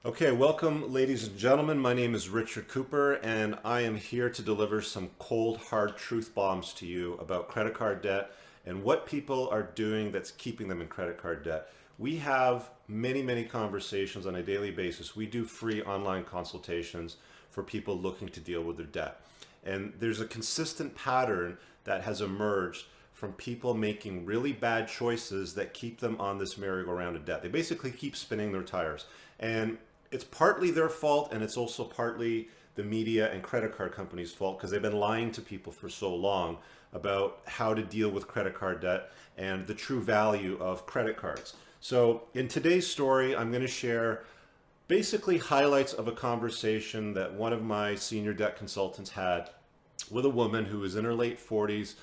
Okay, welcome ladies and gentlemen. My name is Richard Cooper and I am here to deliver some cold, hard truth bombs to you about credit card debt and what people are doing that's keeping them in credit card debt. We have many conversations on a daily basis. We do free online consultations for people looking to deal with their debt. And there's a consistent pattern that has emerged from people making really bad choices that keep them on this merry-go-round of debt. They basically keep spinning their tires. And it's partly their fault, and it's also partly the media and credit card companies' fault because they've been lying to people for so long about how to deal with credit card debt and the true value of credit cards. So in today's story, I'm going to share basically highlights of a conversation that one of my senior debt consultants had with a woman who was in her late 40s,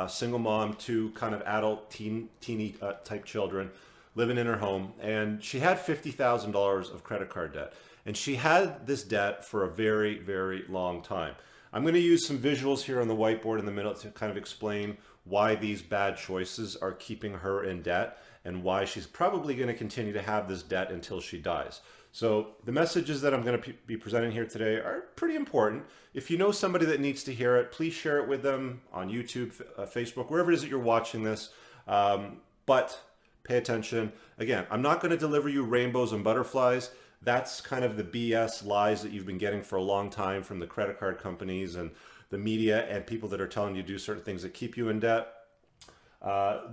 single mom, two kind of adult teeny type children living in her home, and she had $50,000 of credit card debt. And she had this debt for a very long time. I'm going to use some visuals here on the whiteboard in the middle to kind of explain why these bad choices are keeping her in debt and why she's probably going to continue to have this debt until she dies. So the messages that I'm going to be presenting here today are pretty important. If you know somebody that needs to hear it, please share it with them on YouTube, Facebook, wherever it is that you're watching this. But pay attention. Again, I'm not going to deliver you rainbows and butterflies. That's kind of the BS lies that you've been getting for a long time from the credit card companies and the media and people that are telling you to do certain things that keep you in debt.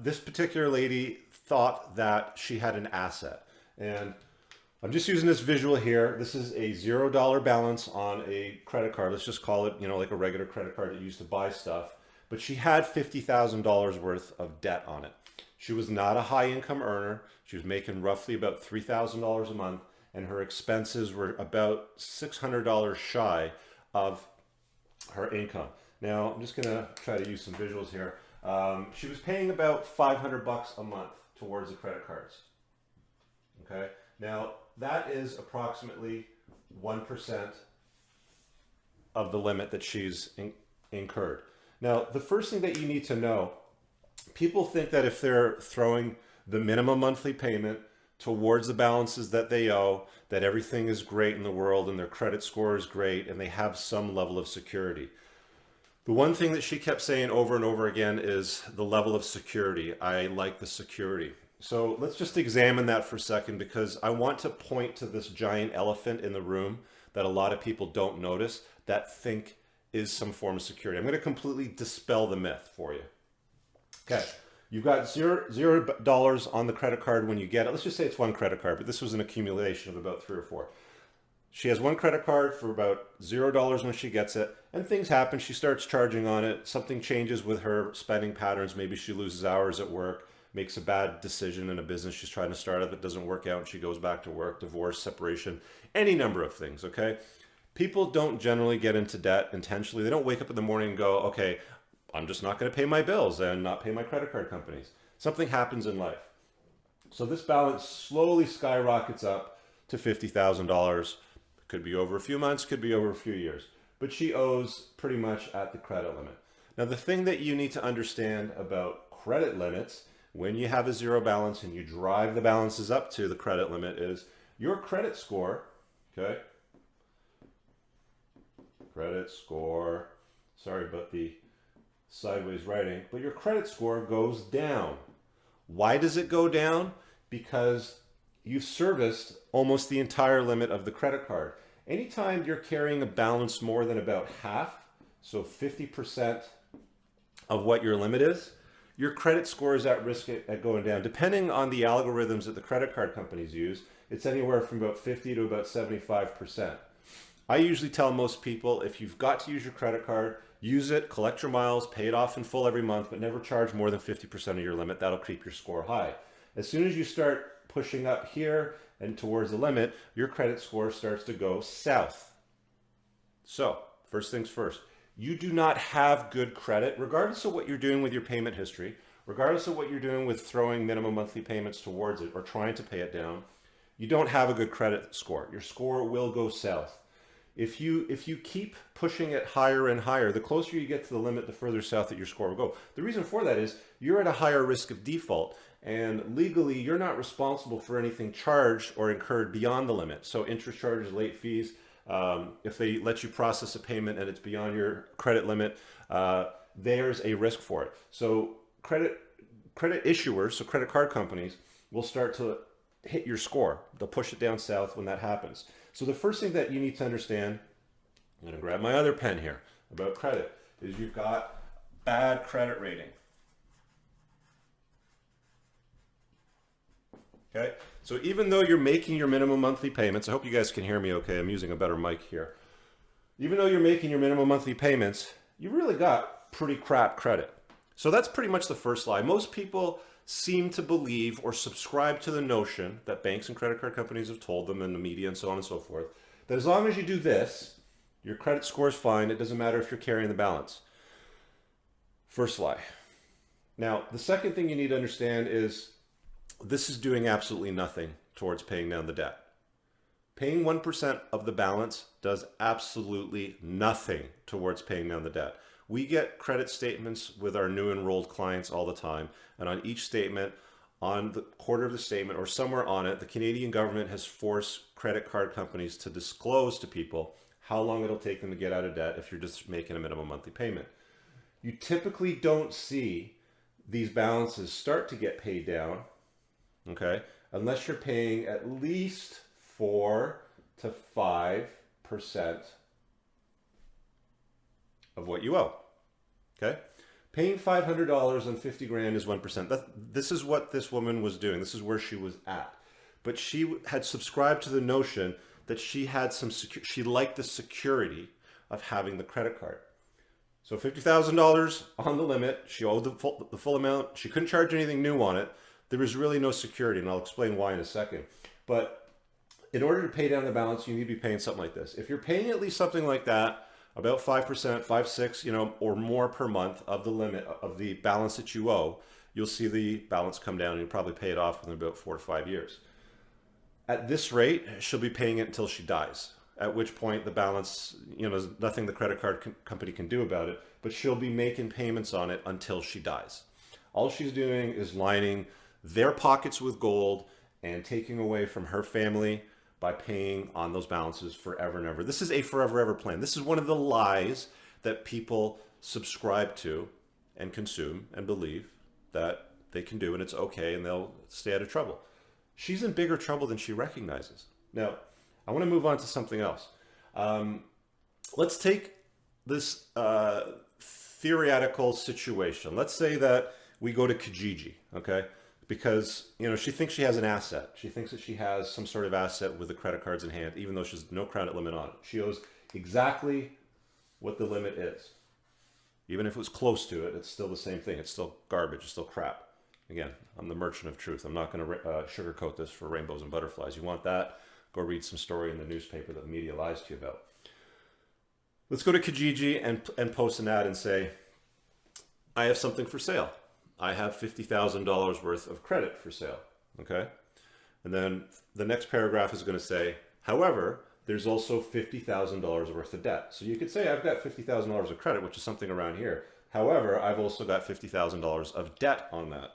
This particular lady thought that she had an asset. And I'm just using this visual here. This is a $0 balance on a credit card. Let's just call it, like a regular credit card that you use to buy stuff. But she had $50,000 worth of debt on it. She was not a high income earner. She was making roughly about $3,000 a month, and her expenses were about $600 shy of her income. Now, I'm just gonna try to use some visuals here. She was paying about $500 a month towards the credit cards. Okay, now that is approximately 1% of the limit that she's incurred. Now, the first thing that you need to know, people think that if they're throwing the minimum monthly payment towards the balances that they owe, that everything is great in the world and their credit score is great and they have some level of security. The one thing that she kept saying over and over again is the level of security. I like the security. So let's just examine that for a second, because I want to point to this giant elephant in the room that a lot of people don't notice that think is some form of security. I'm going to completely dispel the myth for you. Okay, you've got $0 on the credit card when you get it. Let's just say it's one credit card, but this was an accumulation of about 3 or 4. She has one credit card for about $0 when she gets it, and things happen. She starts charging on it. Something changes with her spending patterns. Maybe she loses hours at work, makes a bad decision in a business she's trying to start up. It doesn't work out and she goes back to work, divorce, separation, any number of things, okay? People don't generally get into debt intentionally. They don't wake up in the morning and go, okay, I'm just not going to pay my bills and not pay my credit card companies. Something happens in life. So this balance slowly skyrockets up to $50,000. Could be over a few months, could be over a few years. But she owes pretty much at the credit limit. Now, the thing that you need to understand about credit limits when you have a zero balance and you drive the balances up to the credit limit is your credit score, okay? Credit score, sorry about the sideways writing, but your credit score goes down. Why does it go down? Because you've serviced almost the entire limit of the credit card. Anytime you're carrying a balance more than about half, so 50% of what your limit is, your credit score is at risk at going down. Depending on the algorithms that the credit card companies use, it's anywhere from about 50 to about 75%. I usually tell most people, if you've got to use your credit card, use it, collect your miles, pay it off in full every month, but never charge more than 50% of your limit. That'll keep your score high. As soon as you start pushing up here and towards the limit, your credit score starts to go south. So, first things first, you do not have good credit, regardless of what you're doing with your payment history, regardless of what you're doing with throwing minimum monthly payments towards it or trying to pay it down. You don't have a good credit score. Your score will go south. If you keep pushing it higher and higher, the closer you get to the limit, the further south that your score will go. The reason for that is you're at a higher risk of default. And legally, you're not responsible for anything charged or incurred beyond the limit. So interest charges, late fees, if they let you process a payment and it's beyond your credit limit, there's a risk for it. So credit issuers, so credit card companies, will start to hit your score. They'll push it down south when that happens. So the first thing that you need to understand, I'm going to grab my other pen here about credit, is you've got bad credit rating. Okay, so even though you're making your minimum monthly payments, I hope you guys can hear me okay, I'm using a better mic here. Even though you're making your minimum monthly payments, you really got pretty crap credit. So that's pretty much the first lie. Most people seem to believe or subscribe to the notion that banks and credit card companies have told them in the media and so on and so forth, that as long as you do this, your credit score is fine. It doesn't matter if you're carrying the balance. First lie. Now, the second thing you need to understand is this is doing absolutely nothing towards paying down the debt. Paying 1% of the balance does absolutely nothing towards paying down the debt. We get credit statements with our new enrolled clients all the time, and on each statement, on the quarter of the statement or somewhere on it, the Canadian government has forced credit card companies to disclose to people how long it'll take them to get out of debt if you're just making a minimum monthly payment. You typically don't see these balances start to get paid down, okay, unless you're paying at least 4 to 5% of what you owe. Okay, paying $500 on 50 grand is 1%. This is what this woman was doing. This is where she was at. But she had subscribed to the notion that she had she liked the security of having the credit card. So $50,000 on the limit. She owed the full amount. She couldn't charge anything new on it. There was really no security, and I'll explain why in a second. But in order to pay down the balance, you need to be paying something like this. If you're paying at least something like that, about 5%, 5, 6, or more per month of the limit of the balance that you owe, you'll see the balance come down and you'll probably pay it off within about 4 to 5 years. At this rate, she'll be paying it until she dies, at which point the balance, there's nothing the credit card company can do about it, but she'll be making payments on it until she dies. All she's doing is lining their pockets with gold and taking away from her family by paying on those balances forever and ever. This is a forever ever plan. This is one of the lies that people subscribe to and consume and believe that they can do and it's okay and they'll stay out of trouble. She's in bigger trouble than she recognizes. Now, I want to move on to something else. Let's take this theoretical situation. Let's say that we go to Kijiji, okay? Because, she thinks she has an asset. She thinks that she has some sort of asset with the credit cards in hand, even though she has no credit limit on it. She owes exactly what the limit is. Even if it was close to it, it's still the same thing. It's still garbage. It's still crap. Again, I'm the merchant of truth. I'm not going to sugarcoat this for rainbows and butterflies. You want that? Go read some story in the newspaper that the media lies to you about. Let's go to Kijiji and post an ad and say, I have something for sale. I have $50,000 worth of credit for sale, okay? And then the next paragraph is going to say, however, there's also $50,000 worth of debt. So you could say I've got $50,000 of credit, which is something around here. However, I've also got $50,000 of debt on that.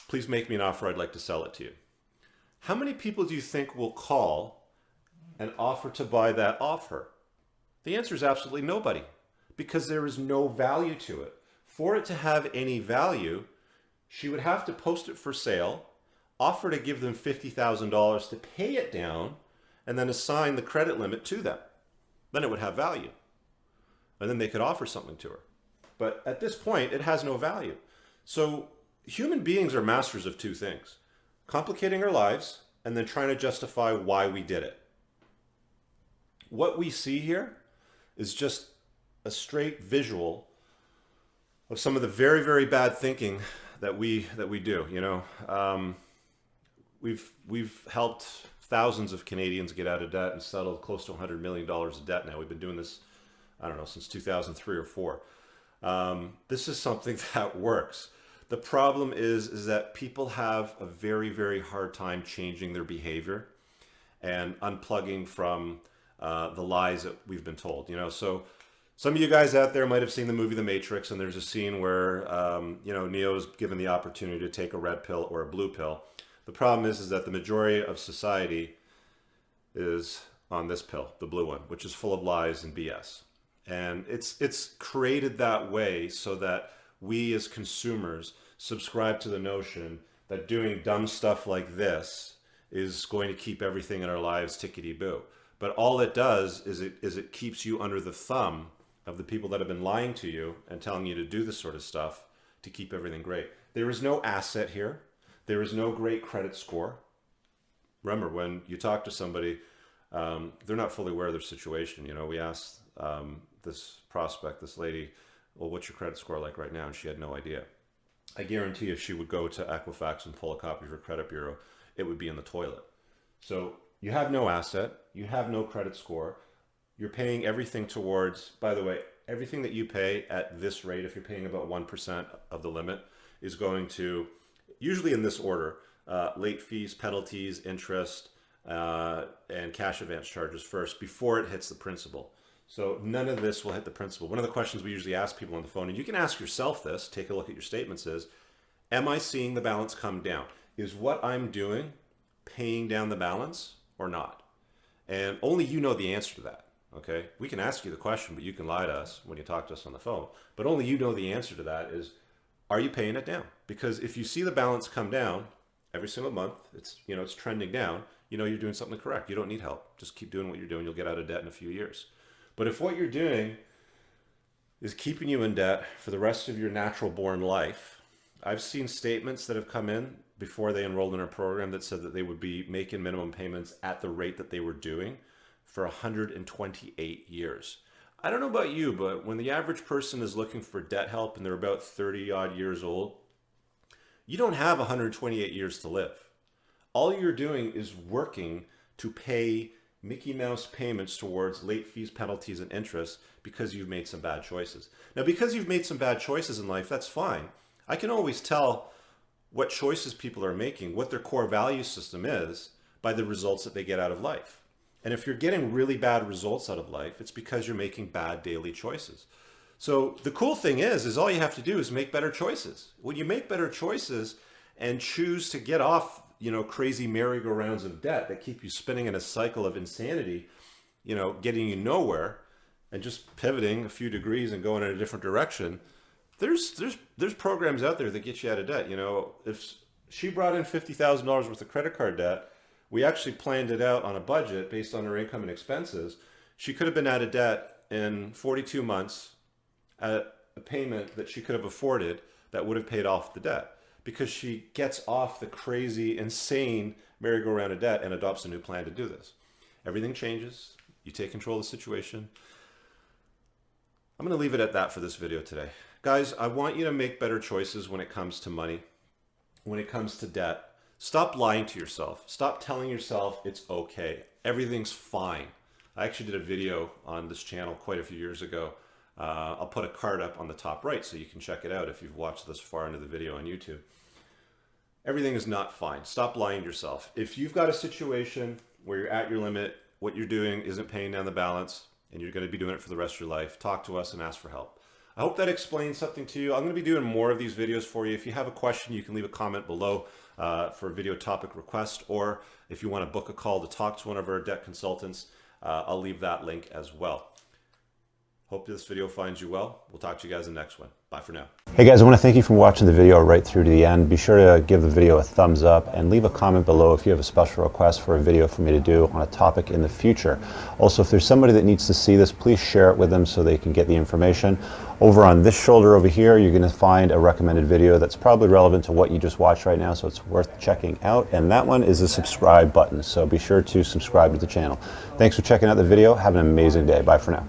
Please make me an offer. I'd like to sell it to you. How many people do you think will call and offer to buy that off her? The answer is absolutely nobody, because there is no value to it. For it to have any value, she would have to post it for sale, offer to give them $50,000 to pay it down, and then assign the credit limit to them. Then it would have value. And then they could offer something to her. But at this point, it has no value. So human beings are masters of two things: complicating our lives and then trying to justify why we did it. What we see here is just a straight visual of some of the very, very bad thinking that we do. We've helped thousands of Canadians get out of debt and settled close to $100 million of debt now. We've been doing this, I don't know, since 2003 or 4. This is something that works. The problem is that people have a very, very hard time changing their behavior and unplugging from the lies that we've been told. Some of you guys out there might have seen the movie The Matrix, and there's a scene where, Neo's given the opportunity to take a red pill or a blue pill. The problem is that the majority of society is on this pill, the blue one, which is full of lies and BS. And it's created that way so that we as consumers subscribe to the notion that doing dumb stuff like this is going to keep everything in our lives tickety-boo. But all it does is it keeps you under the thumb of the people that have been lying to you and telling you to do this sort of stuff to keep everything great. There is no asset here. There is no great credit score. Remember, when you talk to somebody, they're not fully aware of their situation. You know, we asked this prospect, this lady, well, what's your credit score like right now? And she had no idea. I guarantee if she would go to Equifax and pull a copy of her credit bureau, it would be in the toilet. So you have no asset, you have no credit score, you're paying everything towards, by the way, everything that you pay at this rate, if you're paying about 1% of the limit, is going to, usually in this order, late fees, penalties, interest, and cash advance charges first before it hits the principal. So none of this will hit the principal. One of the questions we usually ask people on the phone, and you can ask yourself this, take a look at your statements, is, am I seeing the balance come down? Is what I'm doing paying down the balance or not? And only you know the answer to that, okay? We can ask you the question, but you can lie to us when you talk to us on the phone. But only you know the answer to that is, are you paying it down? Because if you see the balance come down every single month, it's trending down, you know you're doing something correct. You don't need help. Just keep doing what you're doing. You'll get out of debt in a few years. But if what you're doing is keeping you in debt for the rest of your natural born life, I've seen statements that have come in before they enrolled in our program that said that they would be making minimum payments at the rate that they were doing for 128 years. I don't know about you, but when the average person is looking for debt help and they're about 30 odd years old, you don't have 128 years to live. All you're doing is working to pay Mickey Mouse payments towards late fees, penalties, and interest because you've made some bad choices. Now, because you've made some bad choices in life, that's fine. I can always tell what choices people are making, what their core value system is, by the results that they get out of life. And if you're getting really bad results out of life, it's because you're making bad daily choices. So the cool thing is all you have to do is make better choices. When you make better choices and choose to get off crazy merry-go-rounds of debt that keep you spinning in a cycle of insanity, getting you nowhere, and just pivoting a few degrees and going in a different direction, there's programs out there that get you out of debt. If she brought in $50,000 worth of credit card debt, we actually planned it out on a budget based on her income and expenses. She could have been out of debt in 42 months at a payment that she could have afforded that would have paid off the debt, because she gets off the crazy, insane merry-go-round of debt and adopts a new plan to do this. Everything changes. You take control of the situation. I'm going to leave it at that for this video today. Guys, I want you to make better choices when it comes to money, when it comes to debt. Stop lying to yourself. Stop telling yourself it's okay. Everything's fine. I actually did a video on this channel quite a few years ago. I'll put a card up on the top right so you can check it out if you've watched this far into the video on YouTube. Everything is not fine. Stop lying to yourself. If you've got a situation where you're at your limit, what you're doing isn't paying down the balance, and you're going to be doing it for the rest of your life, talk to us and ask for help. I hope that explains something to you. I'm going to be doing more of these videos for you. If you have a question, you can leave a comment below for a video topic request, or if you want to book a call to talk to one of our debt consultants, I'll leave that link as well. Hope this video finds you well. We'll talk to you guys in the next one. Bye for now. Hey guys, I want to thank you for watching the video right through to the end. Be sure to give the video a thumbs up and leave a comment below if you have a special request for a video for me to do on a topic in the future. Also, if there's somebody that needs to see this, please share it with them so they can get the information. Over on this shoulder over here, you're going to find a recommended video that's probably relevant to what you just watched right now, so it's worth checking out. And that one is a subscribe button, so be sure to subscribe to the channel. Thanks for checking out the video. Have an amazing day. Bye for now.